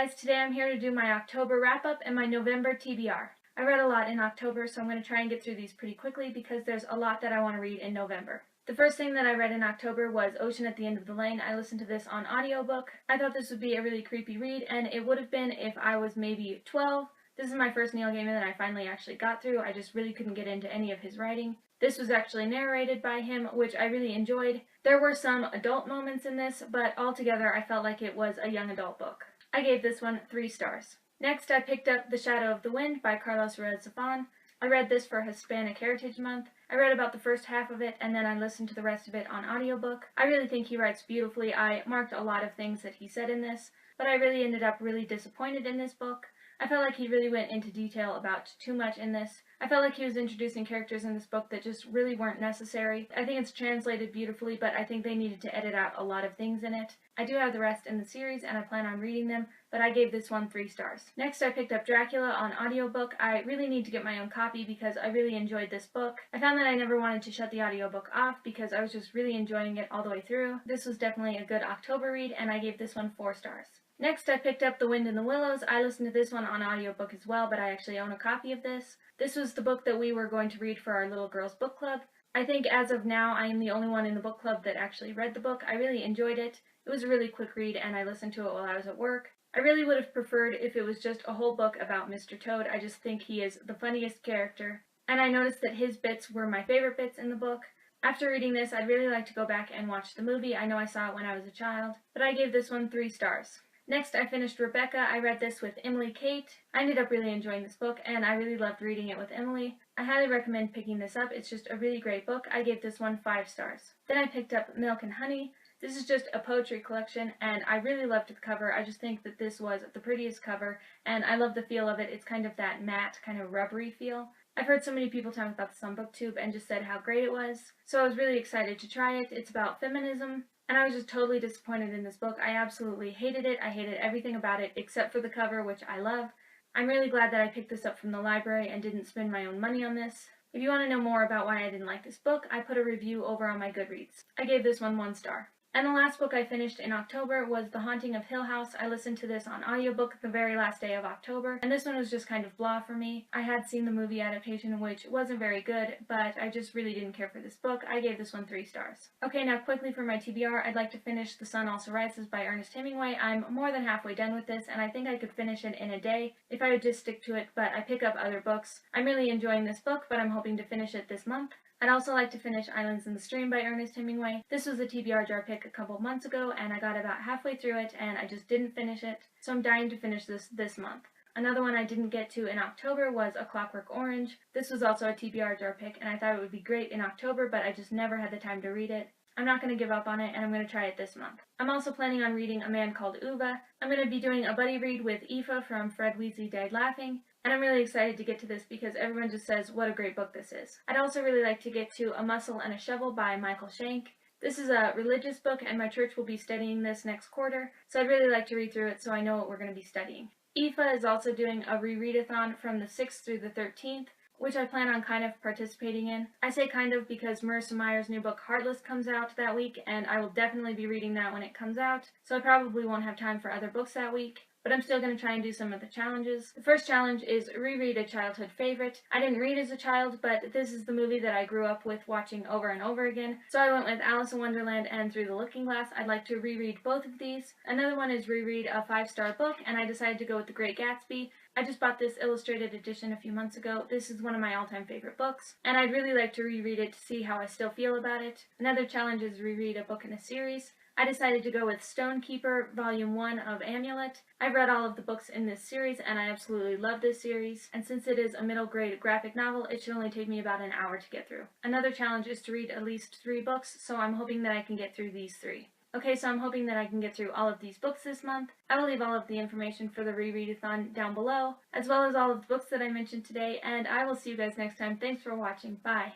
guys, today I'm here to do my October wrap-up and my November TBR. I read a lot in October, so I'm going to try and get through these pretty quickly because there's a lot that I want to read in November. The first thing that I read in October was Ocean at the End of the Lane. I listened to this on audiobook. I thought this would be a really creepy read, and it would have been if I was maybe 12. This is my first Neil Gaiman that I finally actually got through. I just really couldn't get into any of his writing. This was actually narrated by him, which I really enjoyed. There were some adult moments in this, but altogether I felt like it was a young adult book. I gave this one 3 stars. Next, I picked up The Shadow of the Wind by Ruiz Zafon. I read this for Hispanic Heritage Month. I read about the first half of it, and then I listened to the rest of it on audiobook. I really think he writes beautifully. I marked a lot of things that he said in this, but I really ended up really disappointed in this book. I felt like he really went into detail about too much in this. I felt like he was introducing characters in this book that just really weren't necessary. I think it's translated beautifully, but I think they needed to edit out a lot of things in it. I do have the rest in the series, and I plan on reading them, but I gave this one 3 stars. Next, I picked up Dracula on audiobook. I really need to get my own copy because I really enjoyed this book. I found that I never wanted to shut the audiobook off because I was just really enjoying it all the way through. This was definitely a good October read, and I gave this one 4 stars. Next, I picked up The Wind in the Willows. I listened to this one on audiobook as well, but I actually own a copy of this. This was the book that we were going to read for our little girls' book club. I think as of now, I am the only one in the book club that actually read the book. I really enjoyed it. It was a really quick read, and I listened to it while I was at work. I really would have preferred if it was just a whole book about Mr. Toad. I just think he is the funniest character, and I noticed that his bits were my favorite bits in the book. After reading this, I'd really like to go back and watch the movie. I know I saw it when I was a child, but I gave this one 3 stars. Next, I finished Rebecca. I read this with Emily Kate. I ended up really enjoying this book, and I really loved reading it with Emily. I highly recommend picking this up. It's just a really great book. I gave this one 5 stars. Then I picked up Milk and Honey. This is just a poetry collection, and I really loved the cover. I just think that this was the prettiest cover, and I love the feel of it. It's kind of that matte, kind of rubbery feel. I've heard so many people talk about this on BookTube and just said how great it was, so I was really excited to try it. It's about feminism, and I was just totally disappointed in this book. I absolutely hated it. I hated everything about it except for the cover, which I love. I'm really glad that I picked this up from the library and didn't spend my own money on this. If you want to know more about why I didn't like this book, I put a review over on my Goodreads. I gave this one 1 star. And the last book I finished in October was The Haunting of Hill House. I listened to this on audiobook the very last day of October, and this one was just kind of blah for me. I had seen the movie adaptation, which wasn't very good, but I just really didn't care for this book. I gave this one 3 stars. Okay, now quickly for my TBR, I'd like to finish The Sun Also Rises by Ernest Hemingway. I'm more than halfway done with this, and I think I could finish it in a day if I would just stick to it, but I pick up other books. I'm really enjoying this book, but I'm hoping to finish it this month. I'd also like to finish Islands in the Stream by Ernest Hemingway. This was a TBR jar pick a couple months ago, and I got about halfway through it, and I just didn't finish it, so I'm dying to finish this month. Another one I didn't get to in October was A Clockwork Orange. This was also a TBR jar pick, and I thought it would be great in October, but I just never had the time to read it. I'm not going to give up on it, and I'm going to try it this month. I'm also planning on reading A Man Called Uva. I'm going to be doing a buddy read with Aoife from Fred Weasley Died Laughing, and I'm really excited to get to this because everyone just says what a great book this is. I'd also really like to get to A Muscle and a Shovel by Michael Shank. This is a religious book, and my church will be studying this next quarter, so I'd really like to read through it so I know what we're going to be studying. Aoife is also doing a Reread Athan from the 6th through the 13th, which I plan on kind of participating in. I say kind of because Marissa Meyer's new book Heartless comes out that week, and I will definitely be reading that when it comes out, so I probably won't have time for other books that week. But I'm still going to try and do some of the challenges. The first challenge is reread a childhood favorite. I didn't read as a child, but this is the movie that I grew up with watching over and over again. So I went with Alice in Wonderland and Through the Looking Glass. I'd like to reread both of these. Another one is reread a 5-star book, and I decided to go with The Great Gatsby. I just bought this illustrated edition a few months ago. This is one of my all-time favorite books, and I'd really like to reread it to see how I still feel about it. Another challenge is reread a book in a series. I decided to go with Stonekeeper, Volume 1 of Amulet. I've read all of the books in this series, and I absolutely love this series, and since it is a middle-grade graphic novel, it should only take me about an hour to get through. Another challenge is to read at least 3 books, so I'm hoping that I can get through these 3. Okay, so I'm hoping that I can get through all of these books this month. I will leave all of the information for the Reread-a-thon down below, as well as all of the books that I mentioned today, and I will see you guys next time. Thanks for watching. Bye!